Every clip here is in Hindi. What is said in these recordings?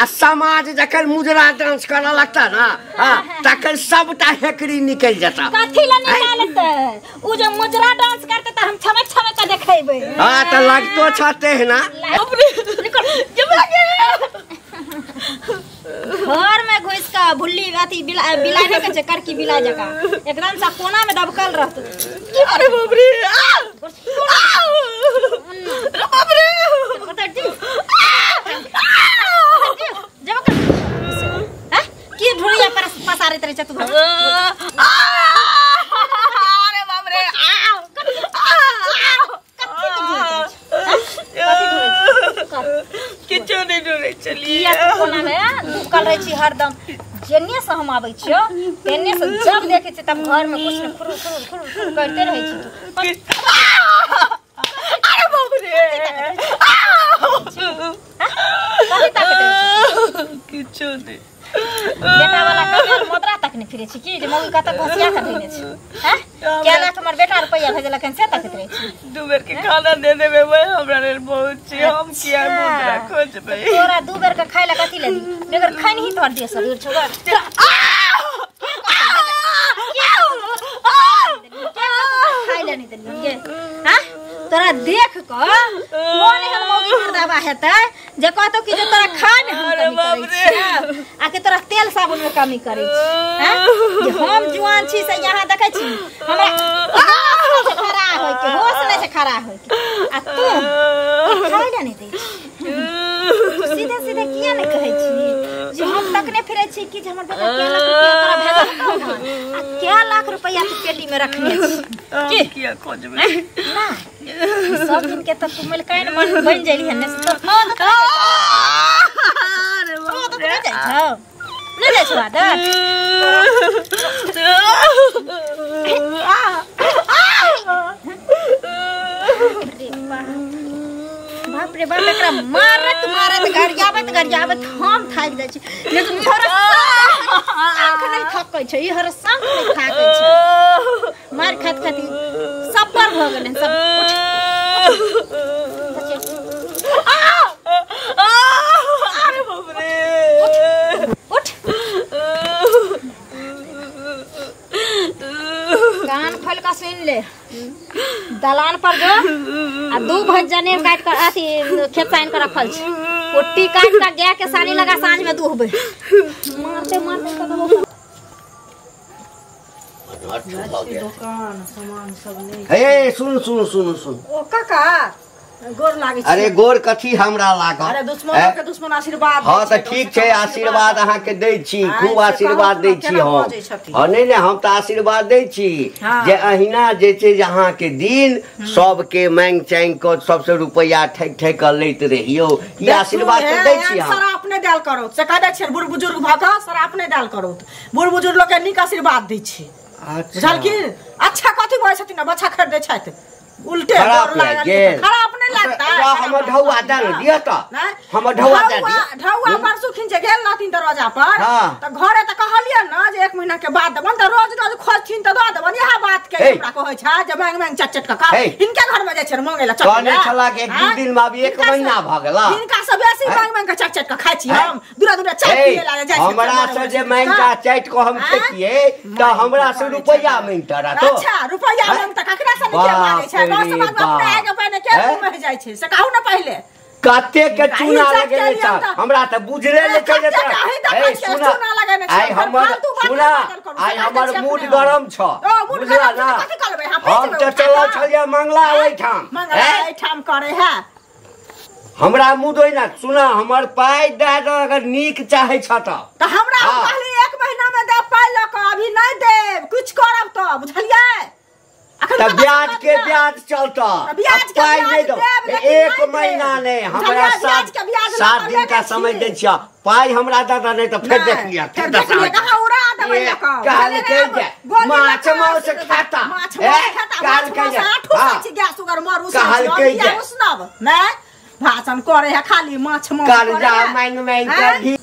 आ समाज जखन मुजरा डांस करे लगता ना तखन सबटा हेकड़ी निकल जाता। कथी ला निकालते उ जो मुजरा डांस करते त हम छमक छमक के देखेबे। हां त लगतो छते है ना। निकल जब लगे घर में घुस का भुल्ली अथी बिलाने के चक्कर की बिला जका एकदम सा कोना में दबकल रहत। अरे बाप रे बाप रे की ढोलिया पर पसारे तरे चतु अरे बाप रे किछो नहीं डरे चलिए कोना में दुबकल रहे छी हरदम। जेने से हम आबै छियो तेने से जब देखे छी तब घर में कुछ न खुरु खुरु खुरु करते रहे छी। अरे बाप रे किछो नहीं बेटा वाला कमर मुद्रा तक नहीं फिरे छी की जे मौगी कत घसिया के धइने छी। हैं क्या लाख हमर बेटा रुपया भेजलक से तकत रहे छी। दू बेर के खाना दे देबे वही हमरा रे बहुत छी हम किया मुद्रा खोजबे। तोरा दू बेर के खाइला कथि ले दी बेगर खाइ नहीं तोड़ दिए सब छोड़ा खाइला नहीं देलिए। हां तोरा देख क कोन हम मौगी मर्दावा हेतै जे कहतो कि जे तोरा खाय में हम कमी करै छी आ के तोरा तेल साबुन में कमी करै छी। हैं जे हम जुआन छी से यहां देखै छी हमरा खड़ा होय के होश नै से खड़ा होय के आ तू खाइला नहीं दै छी। सीधे सीधे किया नहीं कहै छी जे हम तकने फिरै छी कि जे हमर बेटा के लाख रुपया तोरा भेजल आ क्या लाख रुपया तू पेटी में रखने छी की किया खोजबे ना सब दिन के त तू मिल काइन बन जाइली हने से तो अरे बाप रे ले ले छुआ दे बाप रे बाप एकरा मारत मारत गरियाबत हम थाक जाय छी लेकिन हर आंख नहीं थकै छै हर संग नहीं थाकै छै मार खात खाती सब पर भ गेलै सब अरे बाप रे उठ कान खोल का सुन ले दलान पर जो आ दू भज जने काट कर अथी खेत साइन कर रखल छै पुट्टी काट कर गाय के सानी लगा सांझ में दूहबे मारते मारते कदम दुकान सामान सब नहीं। हे सुन सुन सुन सुन ओ काका गोर लागे छी। अरे गोर कथी हमरा लागल। अरे दुश्मन के दुश्मन आशीर्वाद। हां त ठीक छै आशीर्वाद अहाँ के दै छी खूब आशीर्वाद दै छी हम। हां नहीं नहीं हम त आशीर्वाद दै छी जे अहिना जे छै अहाँ के दिन सब के मांग चांग क सबसे रुपया ठक ठक क लैत रहियो ई आशीर्वाद त दै छी हम। सर अपने दाल करो से कह दै छै बूढ़ बुजुर्ग भागा सर अपने दाल करो बूढ़ बुजुर्ग लोग के नीक आशीर्वाद दै छै। बुझल की अच्छा कथि कहै छथिन बच्चा खरीदै छथि उल्टे खराब अपने लगता हम ढौआ दल दिया त हम ढौआ दे ढौआ परसु खिंचे गेल रहथिन दरवाजा पर त घरे त कहलिए न जे 1 महीना के बाद देबन त रोज रोज खोजथिन त द देबन यह बात के हमरा कहै छ जे मांग मांग चट का इनके घर में जाय छै मांगे ला चट कहने छला के 1 दिन में भी 1 महीना भ गेला इनका सब बेसी मांग मांग के चट का खाइ छी हम दूरा दूरा चाय पिए ला जाय छै हमरा से जे मांग का चट को हम खेतिए त हमरा से रुपया मांगता रहा तो अच्छा रुपया मांग त ककरा से नहीं मांगे छै गांव समाज में अपने आगे पहले के घूम जाय छै से कहू न पहले कते के चूना लगेले छ हमरा त बुझले नै चले त ए सुना आई हमर सुना आई हमर मूड गरम छ बुझला ना हम त चलो छलिया मंगला ओइ ठाम करे है हमरा मूड होय ना सुना हमर पाई दे दो अगर नीक चाहे छ त हमरा कहली 1 महीना में दे पाई ल क अभी नहीं देब कुछ करब त बुझलिए त ब्याज के ब्याज चलता पाई नहीं दो 1 महीना नहीं हमरा 7 दिन का समय दे छिया पाई हमरा दादा नहीं तो फिर देख लिया फिर कहां उड़ा देबै लका कहल के जे माछ मांस खाता कहल के जे हां गैस सुगर मारू कहल के जे सुनाब नहीं भाषण करे है खाली माछ मांस कर्जा मांग मांग कर भी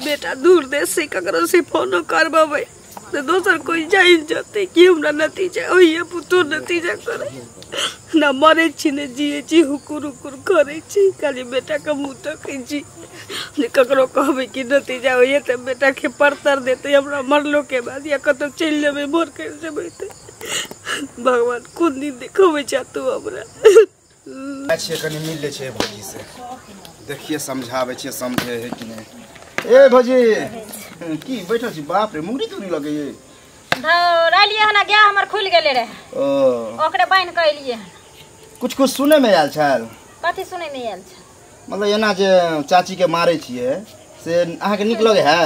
बेटा दूर देश से ककरो से फोन करबे से दोसर कोई जान जाते कि हमरा नतीजा ओही पुतो नतीजा करे ना मरे छी ने जिए छी हुकुर हुकुर करे छी खाली बेटा के मुंह तकै छी जे ककरो कहबे कि नतीजा होइए त बेटा के परतर देते हमरा मरलो के बाद या कतो चल जेबे भोर कर जेबे त भगवान कोन दिन देखबै चातू हमरा अच्छे कनी मिल ले छे भौजी से देखिए समझावे छे समझे है कि नहीं। ए भौजी की बैठल छी बाप रे मुंगरी तुरी लगे ये धरलिए हना गया हमर खुल गेले रे ओकरे बाइन कइलिए कुछ सुने में आयल छल कथि सुने में आयल छ मतलब एना जे चाची के मारे छिए से अहाँ के निक लगे है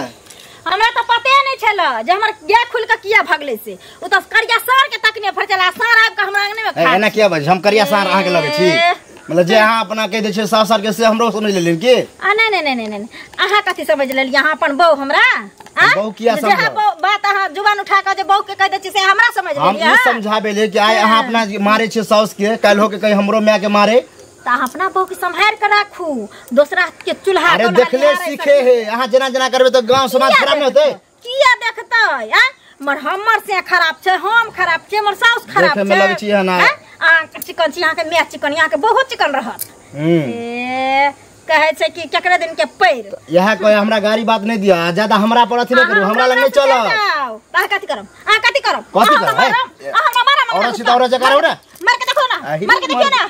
हमरा तो पते नहीं छल जे हमर गया खुल के किया भगले से उ त करिया सार के तकने फर चला सार आब के हमरा अंगने में खा एना किया बज हम करिया सार अहाँ के लगे छी मतलब जे अहाँ अपना कह दे छै साफ सार के से हमरो समझ लेलिन की नहीं अहाँ कथि समझ लेलिए अहाँ अपन बहू हमरा बहू किया समझ जे बात अहाँ जुबान उठा के जे बहू के कह दे छी से हमरा समझ लेलिए हम ई समझाबे ले कि आइ अहाँ अपना मारे छै साउस के काल हो के कहीं हमरो माय के मारे ता अपना बहू के संभाल के राखू दूसरा के चूल्हा अरे देखले सीखे है अहाँ जना जना करबे तो गांव समाज खराब न होतै किया देखतै आ मर हमर से खराब छै हम खराब छै हमर साउस खराब छै देखे में लगे छी ना आ चिकन छी यहां के मैच चिकन यहां के बहुत चिकन रहत ए कहे छै कि केकरे दिन के पैर यह कोई हमरा गाड़ी बात नहीं दिया ज्यादा हमरा पर अथी नहीं करू हमरा लग नहीं चलो ता कथि करम आ कथि करम हमरा मारा और सीधा और जगह रहो ना मार के देखो ना मार के देखियो ना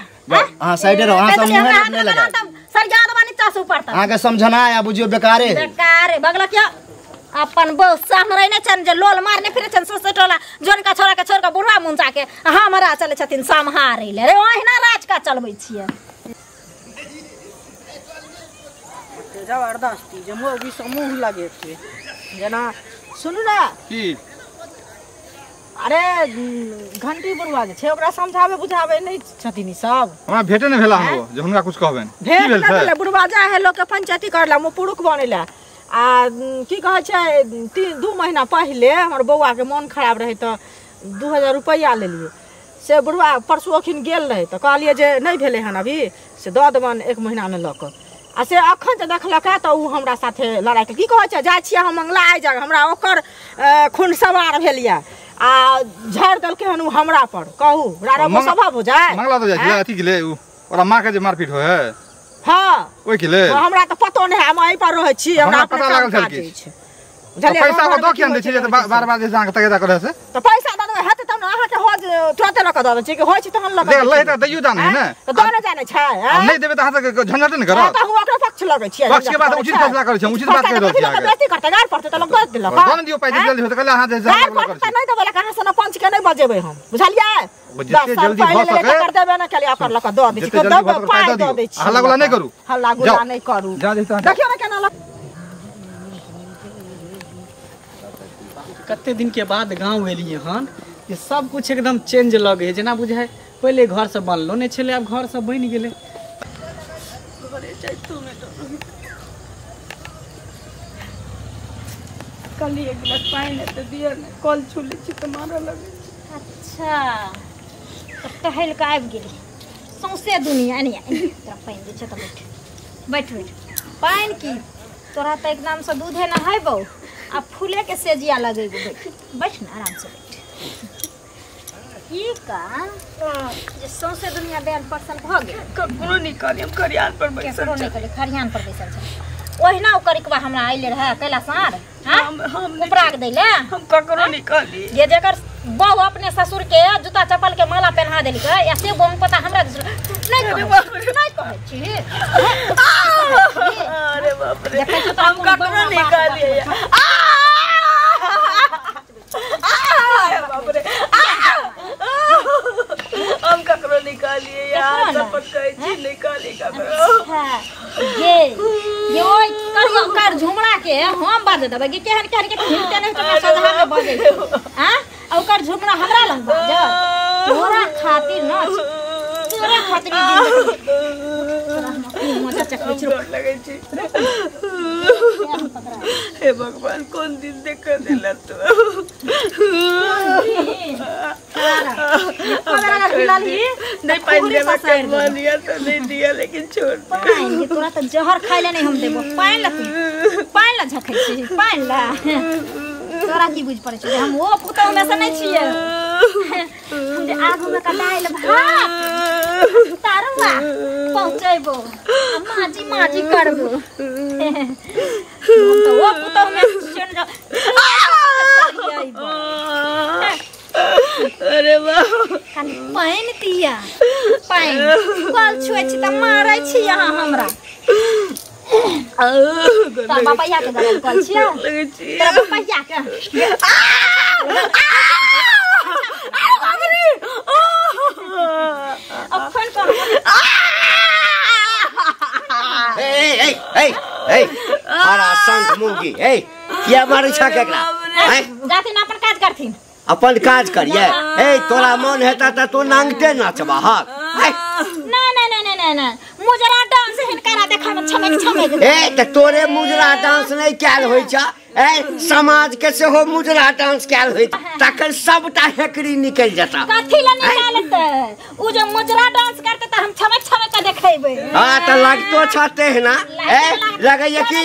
हां साइड रहो हां समझे नहीं लगा सर याद बानी चास ऊपर तक आगे समझना है बुझियो बेकारे बगला क्या अपन बो सामरे ने छन जे लोल मारने फिरे छन सोसटोला जोन का छोरा के छोर का बुढ़वा मुंजा के हमरा चले छथिन समहारे ले रे ओहिना राज का चलबै छियै जबरदस्ती जे मोगी समूह लगे थे जना सुनू ना की अरे घंटी बुढ़वा जे छै ओकरा समझावे बुझावे नहीं छथिन ई सब हमरा भेटे ने भेला हमरो जे हुनका कुछ कहबेन की भेल छै बुढ़वा जा है लोग के पंचायती करला मु पुरुख बनेला आ की कहे छै 2 महीना पहले हमर बौआ के मन खराब रहे त 2000 रुपया लेलिए से बुढ़वा परसू अखिन गेल रहे त कहलिए जे नहीं भेले हन अभी से द देबन 1 महीना में लक आ से अखन त देखलक त उ हमरा साथे लड़ाई के की कहे छै जाय छी हम मंगला आइ जा हमरा ओकर खून सवार भेलिया आ झाड़ दल के हनु हमरा पर कहू रारा को स्वभाव हो जाए मंगला तो जाय अथी के ले ओरा मां के जे मारपीट होय है हां ओइ के ले हमरा त पतो नै हम एहि पर रहै छी हमरा पता लागल छै कि पैसा को दो किन दै छी बार बार जे जान के तगेदा करे से त पैसा द दे हेते त अहाँ के हो तुरंत लक द दे छी कि होय छी तहन लक दे ले त दैयो जाने है ना त दोने जाने छै हम नहीं देबे त अहाँ तक झंझट नहीं करत त हम ओकरा पक्ष लगै छी पक्ष के बात उचित फैसला करै छी उचित बात करै छी आगे बेटी करते गार पड़ते त लग दे देलक दोन दियो पाइ जल्दी होत कहले अहाँ जे जान कर छी नहीं देबे कहां से न पंच के नहीं बजेबै हम बुझलियै जितने जल्दी हो सके कर देबे ना खाली ओकर लक द दै छी द पाइ द दै छी हल्ला गुला नहीं करू हल्ला गुला नहीं करू देखियो ना केना कते दिन के बाद गांव एलिए हन ये सब कुछ एकदम चेंज लगे जना बुझाय पहले घर से बनलो नहीं छले अब घर से बन गेले घरे जाइतो में कल एक गिलास पानी तो दिया ने कल छुले छी त मारा लगे अच्छा तो टहल के आबि गेली सौंसे दुनिया नहीं तोरा पानी दे छ त बैठ पानी की तोरा त एकदम से दूधे न है बहू आ फूले के सेजिया लगेबो बैठ ना आराम से बैठ ई का जे सौंसे दुनिया बैन पर्सन भ गेल ककरो निकाली हम खरियान पर बैसल ककरो निकाली खरियान पर बैसल छ ओहिना ओ करिकबा हमरा आइले रहे कैला सार हम उपराग दैले हम ककरो निकाली ये जेकर बहू अपने ससुर के जूता चप्पल के माला पहना देली के ऐसे बोम पता हमरा नहीं कहै छी अरे बाप रे हम ककरो निकाली बाप रे हम ककरो निकालिए यार सब कहे छी निकाली ककरो ये ओइ कर झुमरा के हम बाज देबे कि केहन केहन के खिलते नहीं तो सजा में बजे हां ओकर झुमरा हमरा लंग बाज तोरा खातिर न तोरा खातिर मजा चकले छी लगे छी हे भगवान कौन दिन देख देला तू नहीं पाइन देबे के मानिया तो नहीं दिया लेकिन छोड़ पाइन तोरा त जहर खाइले नहीं हम देबो पाइन ला झखै छी पाइन ला तोरा की बुझ पड़े छै हम ओ पुतौ में से नहीं छिए हम जे आगू में कटाइल भात तारवा पहुंचैबो माजी करबो तो वो पुतौ में सुन जा अरे वाह कनी पाइन दिया पाइन कल छुए छी त मारै छी यहां हमरा तार पापा के गरम कल छिया तेरा पापा के अब फोन कर ए अरे संत मुंगी किया मारै छ केकरा जाथिन अपन काज करथिन अपन काज करिए तोरा मन हेता त तू नांगते नाचबा हा ना मुजरा डांस हिनकरा देखा में छमक त तोरे मुजरा डांस नहीं कैल होई छ समाज के से हो मुजरा डांस कैल होई तखन सबटा हेकड़ी निकल जता कथि ल निकालते उ जो मुजरा डांस करते त हम छमक के देखेबे हां त लगतो छते है ना लगैया कि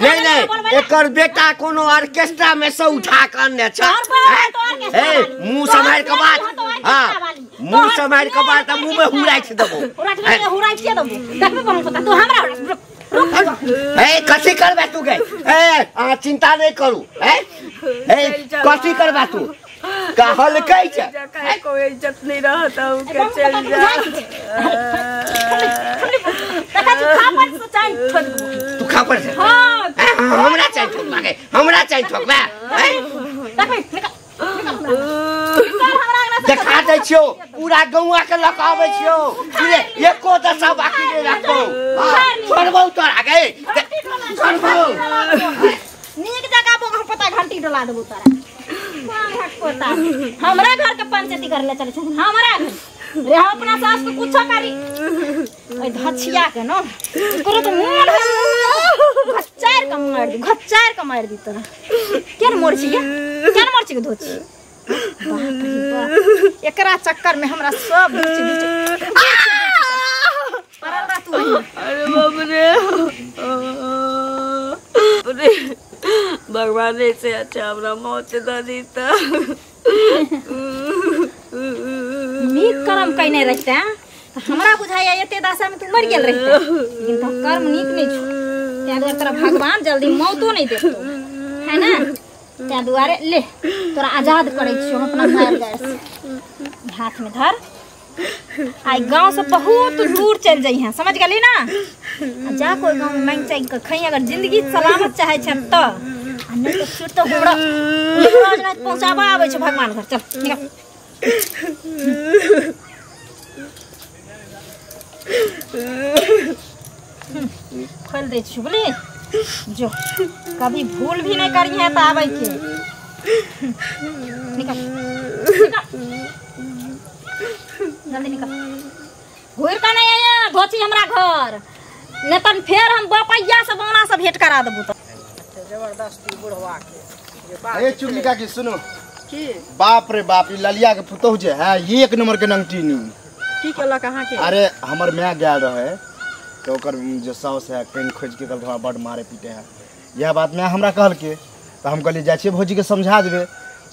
नहीं एकर बेटा कोनो ऑर्केस्ट्रा में से उठा के आने छ मुंह संभाल के बात हां मुंह संभाल के बात मुंह में हुराइछ देबो हुराइछ के देबो देखबे कोन पता तू हमरा कथी करबे तू गए चिंता नहीं करू कथी करबे तू कहल कह छ कोई इज्जत नहीं रहता हूं के चल जा तू खा पर से हमरा चाय ठोक लागे हमरा चाय ठोक बे देखा दे छियो पूरा गौवा के लकावे छियो एको दशा बाकी नहीं रखो छोड़बो तोरा गए छोड़बो नीक जगह बो हम पता घंटी डला देबो तोरा पता हमरा घर के पंचायती कर ले चले छ हमरा घर रे अपना सास को कुछ करी ए धछिया के न करो तो घच्चार का मार दी तोरा केन मोर छी के धोची बाप रे बाप एकरा चक्कर में हमरा सब परदा तू अरे बाप रे अरे भगवान से अच्छा हमरा मौत दे दीता नीक कर्म कइने रहते हमरा बुझाया एते दशा में तू मर गेल रहते लेकिन तो कर्म नीक नहीं छु त्या दुआरे तोरा भगवान जल्दी मौतो नहीं देतो है ना त्या दुआरे ले तोरा आजाद करे छियो अपना मार गैस हाथ में धर आई गांव से बहुत दूर चल जाई है समझ गेली ना जा कोई गांव में मांग चाहिए खई अगर जिंदगी सलामत चाहे छ त अन्य तो फिर तो हमरा रोज रात पहुंचाबा आवे छ भगवान घर चल निकल खोल दे छुबली जो कभी भूल भी नहीं करी है तो आवे के निकल जल्दी निकल घुर का नहीं आया धोची हमरा घर न तन फेर हम बपैया से बौना से भेंट करा देबू त जबरदस्ती बुढ़वा के ए चुगली का की सुनो की बाप रे बाप ई ललिया के पुतोह जे है एक नंबर के नंगटीनी की केला कहां के अरे हमर मैं गेल रहे तो ओकर जो साउस है कहीं खोज के कल बड़ मारे पीटे है यह बात मैं हमरा कहल के तो हम कहली जाय छी भौजी के समझा देबे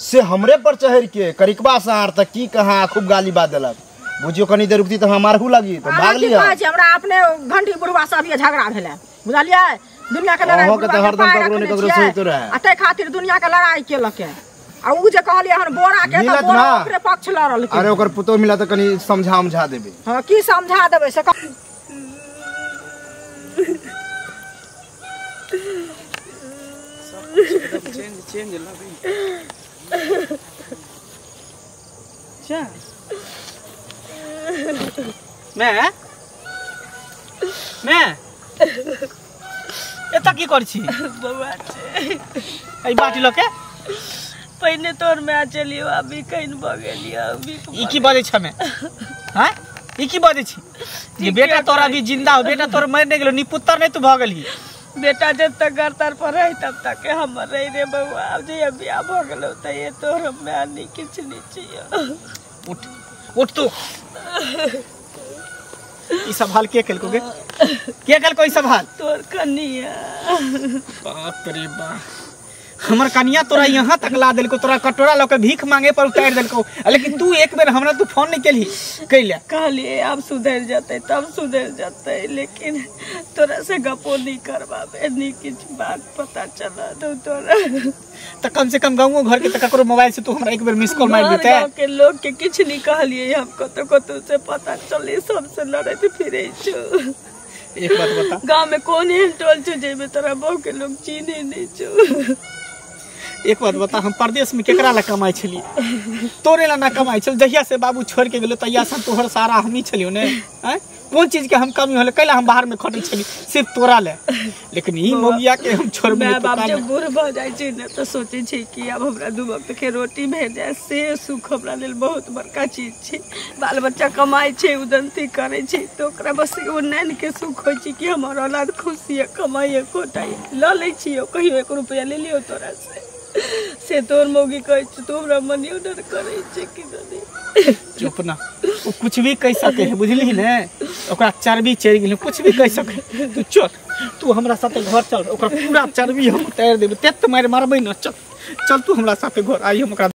से हमरे पर चढ़ के करिकबा सार तक की कहां खूब गाली बात देलक बुझियो कनी देर रुकती तो हमारहू लगी तो भाग लिया हमरा अपने घंटी बुढ़वा सब ये झगड़ा भेले बुझलिए दुनिया के लड़ाई के तो हरदम ककरो ने ककरो सही तो रहे अते खातिर दुनिया के लड़ाई केलक है आ उ जे कहलिए हन बोरा के तो बोरा ओकरे पक्ष लड़ल के अरे ओकर पुतो मिला तो कनी समझा देबे हां की समझा देबे से चेंज लगे अच्छा मैं एता की कर छी बउआ छे ए बाटी लके पहिने तोर में चलियो अभी कहीं भ गेलियो अभी ई की बाजे छ मैं हां ई की बाजे छी ये बेटा तोरा भी जिंदा हो बेटा तोर मर नहीं गेलो नी पुत्र नहीं तू भ गेली बेटा जब तक घर तर पर रही तब तक हम रही रे बउआ अब जे बियाह भ गेलो त ये तोर में आनी किछ नहीं चाहिए उठ तू ई सवाल के कल कोगे के कल कोई सवाल तोर कनिया बाप रे बाप हमर कनिया तोरा यहाँ तक ला देलको, तोरा कटोरा लके भीख मांगे पर उतार देलको, लेकिन तू एक बेर हमरा तू फोन नहीं केली कैले। कहलिए अब सुधर जाते तब सुधर जाते, लेकिन तोरा से गपो नहीं करवाबे, नहीं कुछ बात पता चला दो तोरा। तो कम से कम गाँव घर के तो ककरो मोबाइल से तू हमरा एक बेर मिस कॉल मार देते। गाँव के लोग के कुछ नहीं कहलिए, हमको तो कतो से पता चले, सबसे लड़ते फिरे छो। एक बात बता, गाँव में कौन एहन टोल छो जेमे तोरा बहु के लोग चीने नहीं छो। एक बात बता, हम परदेश में केकरा ला कमाई छलिए? तोरे ला ना कमाई छल, जहिया से बाबू छोड़ के गेलो तहिया से तोहर सारा हम ही छलियो ने। कौन चीज के हम कमी होले? कैला हम बाहर में खटल छली सिर्फ तोरा ले, लेकिन ई मोगिया के हम छोड़बे मैं बाप जब बूढ़ भ जाय छी ने तो सोचे छी कि अब हमरा दू वक्त के रोटी भेजे से सुख हमरा लेल बहुत बड़का चीज छै। बाल बच्चा कमाई छै, उदंती करे छै, तो ओकरा बस उन्नयन के सुख होय छै कि हमर औलाद खुशी है, कमाई कोटाई ल ले छी। कहियो 1 रुपया ले लियो तोरा से तोर मौगी कहे छै तू हमरा मनी ऑर्डर करे छै कि नहीं। चुप ना, वो कुछ भी कह सके है, बुझली ने? ओकरा चर्बी चढ़ गेल, कुछ भी कह सके। तू चल, तू हमरा साथे घर चल, ओकरा पूरा चर्बी हम उतार देबे, तेत मार मारबे न। चल चल तू हमरा साथे घर आई, हम ओकरा